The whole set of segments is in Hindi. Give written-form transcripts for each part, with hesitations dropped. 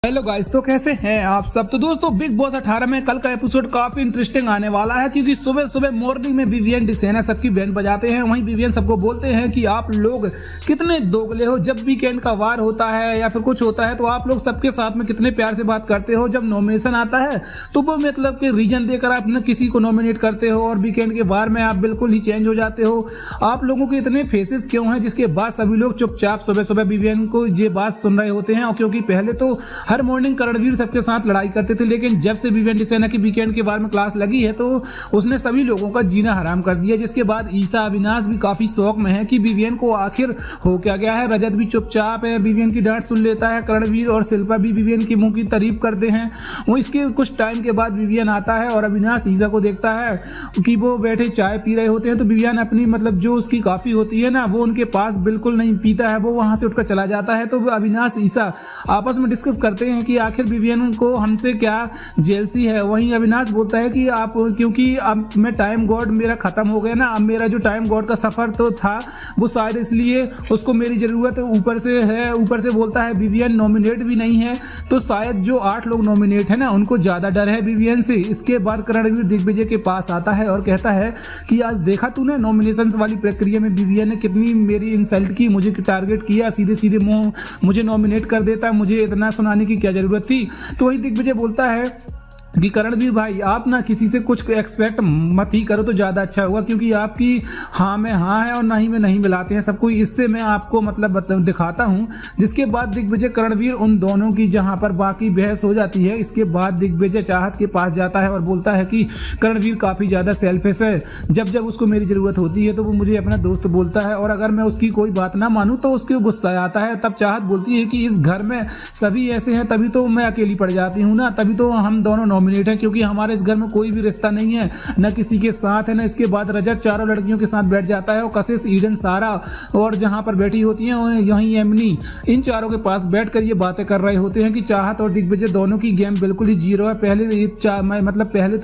हेलो गाइस, तो कैसे हैं आप सब। तो दोस्तों, बिग बॉस 18 में कल का एपिसोड काफी इंटरेस्टिंग आने वाला है, क्योंकि सुबह सुबह मॉर्निंग में विवियन डिसेना सबकी बैंड बजाते हैं। वहीं विवियन सबको बोलते हैं कि आप लोग कितने दोगले हो, जब वीकेंड का वार होता है या फिर कुछ होता है तो आप लोग सबके साथ में कितने प्यार से बात करते हो, जब नॉमिनेशन आता है तो वो मतलब कि रीजन देकर आप किसी को नॉमिनेट करते हो और वीकेंड के वार में आप बिल्कुल ही चेंज हो जाते हो। आप लोगों के इतने फेसेस क्यों हैं, जिसके बाद सभी लोग चुपचाप सुबह सुबह विवियन को ये बात सुन रहे होते हैं। और क्योंकि पहले तो हर मॉर्निंग करणवीर सबके साथ लड़ाई करते थे, लेकिन जब से विवियन डिसेना की वीकेंड के बारे में क्लास लगी है तो उसने सभी लोगों का जीना हराम कर दिया। जिसके बाद ईसा अविनाश भी काफी शौक में है कि विवियन को आखिर हो क्या गया है। रजत भी चुपचाप है, विवियन की डांट सुन लेता है। करणवीर और शिल्पा भी विवियन की मुंह की तारीफ करते हैं। वो इसके कुछ टाइम के बाद विवियन आता है और अविनाश ईसा को देखता है कि वो बैठे चाय पी रहे होते हैं, तो विवियन अपनी मतलब जो उसकी कॉफी होती है ना, वो उनके पास बिल्कुल नहीं पीता है, वो वहां से उठकर चला जाता है। तो अविनाश ईसा आपस में डिस्कस करते हैं कि आखिर विवियन को हमसे क्या जेलसी है। वहीं अविनाश बोलता है कि आप, क्योंकि अब मैं टाइम गॉड मेरा खत्म हो गया ना, अब मेरा जो टाइम गॉड का सफर तो था वो शायद इसलिए उसको मेरी जरूरत ऊपर से है। ऊपर से बोलता है विवियन नॉमिनेट भी नहीं है, तो शायद जो 8 लोग नॉमिनेट है ना, उनको ज्यादा डर है विवियन से। इसके बाद करणवीर दिग्विजय के पास आता है और कहता है कि आज देखा तूने नॉमिनेशंस वाली प्रक्रिया में विवियन ने कितनी मेरी इंसल्ट की, मुझे टारगेट किया, सीधे सीधे मुंह मुझे नॉमिनेट कर देता, मुझे इतना सुनाने की क्या जरूरत थी। तो वही दिग्विजय बोलता है कि करणवीर भाई, आप ना किसी से कुछ एक्सपेक्ट मत ही करो तो ज़्यादा अच्छा होगा, क्योंकि आपकी हाँ में हाँ है और नहीं में नहीं मिलाते हैं सबको। इससे मैं आपको मतलब दिखाता हूँ। जिसके बाद दिग्विजय करणवीर उन दोनों की जहाँ पर बाकी बहस हो जाती है, इसके बाद दिग्विजय चाहत के पास जाता है और बोलता है कि करणवीर काफ़ी ज़्यादा सेल्फिश है, जब जब उसको मेरी ज़रूरत होती है तो वो मुझे अपना दोस्त बोलता है, और अगर मैं उसकी कोई बात ना मानूँ तो उसके गुस्सा आता है। तब चाहत बोलती है कि इस घर में सभी ऐसे हैं, तभी तो मैं अकेली पड़ जाती हूँ ना, तभी तो हम दोनों नॉमिनेट है, क्योंकि हमारे इस घर में कोई भी रिश्ता नहीं है, न किसी के साथ है, न इसके बाद रजत चारों लड़कियों के साथ बैठ जाता है और कशिश, ईडन, सारा और जहां पर बैठी होती हैं यहीं एमनी, इन चारों के पास बैठकर ये बातें कर रहे होते हैं कि चाहत और दिग्विजय दोनों की गेम बिल्कुल ही जीरो है। पहले तो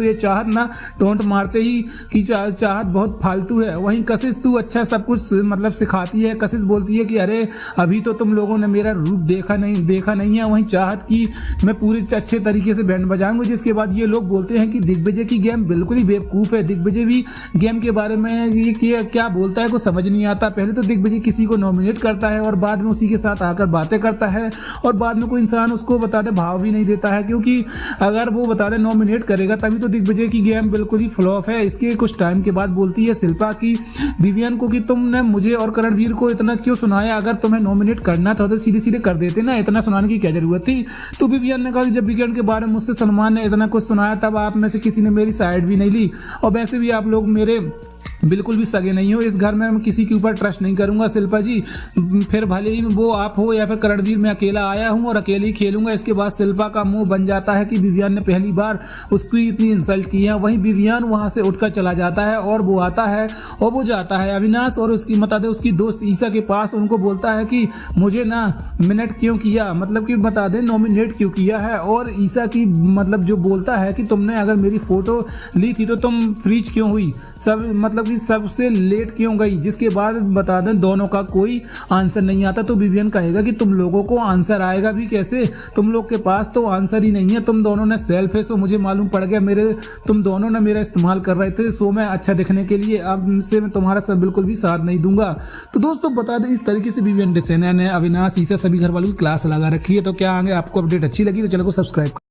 ये चाहत ना टोंट मारते ही कि चाहत बहुत फालतू है। वहीं कशिश तू अच्छा सब कुछ मतलब सिखाती है। कशिश बोलती है कि अरे अभी तो तुम लोगों ने मेरा रूप देखा नहीं है। वहीं चाहत की मैं पूरी अच्छे तरीके से बैंड बजाऊंगी। जिसके बाद ये लोग बोलते हैं कि दिग्विजय की गेम बिल्कुल ही बेवकूफ़ है। दिग्विजय भी गेम के बारे में ये क्या बोलता है कुछ समझ नहीं आता। पहले तो दिग्विजय किसी को नॉमिनेट करता है और बाद में उसी के साथ आकर बातें करता है, और बाद में कोई इंसान उसको बता दे भाव भी नहीं देता है, क्योंकि अगर वो बता दे नॉमिनेट करेगा तभी तो दिग्विजय की गेम बिल्कुल ही फ्लॉप है। इसके कुछ टाइम के बाद बोलती है शिल्पा की विवियन को कि तुमने मुझे और करणवीर को इतना क्यों सुनाया, अगर तुम्हें नॉमिनेट करना था तो सीधे सीधे कर देते ना, इतना सुनाने की क्या जरूरत थी। तो विवियन ने कहा कि जब वीकेंड के बारे में मुझसे सलमान ने इतना कुछ सुनाया तब आप में से किसी ने मेरी साइड भी नहीं ली, और वैसे भी आप लोग मेरे बिल्कुल भी सगे नहीं हो। इस घर में मैं किसी के ऊपर ट्रस्ट नहीं करूंगा शिल्पा जी, फिर भले ही वो आप हो या फिर करणवीर, मैं अकेला आया हूं और अकेले ही खेलूंगा। इसके बाद शिल्पा का मुंह बन जाता है कि विवियन ने पहली बार उसकी इतनी इंसल्ट की है। वहीं विवियन वहां से उठकर चला जाता है और वो आता है और वो जाता है अविनाश और उसकी बता दे उसकी दोस्त ईसा के पास, उनको बोलता है कि मुझे ना मिनट क्यों किया, मतलब कि बता दे नॉमिनेट क्यों किया है। और ईसा की मतलब जो बोलता है कि तुमने अगर मेरी फोटो ली थी तो तुम फ्रीज क्यों हुई, सब मतलब कि सबसे लेट क्यों गई। जिसके बाद बता दें दोनों का कोई आंसर नहीं आता, तो विवियन कहेगा कि तुम लोगों को आंसर आएगा भी कैसे, तुम लोग के पास तो आंसर ही नहीं है, तुम दोनों ने सेल्फिश हो, मुझे मालूम पड़ गया, तुम दोनों ने मेरा इस्तेमाल कर रहे थे शो में अच्छा दिखने के लिए, अब से मैं तुम्हारा सब बिल्कुल भी साथ नहीं दूंगा। तो दोस्तों बता दें इस तरीके से विवियन डिसेना ने अविनाश ईसा सभी घर वालों की क्लास लगा रखी है। तो क्या आगे आपको अपडेट अच्छी लगी तो चैनल को सब्सक्राइब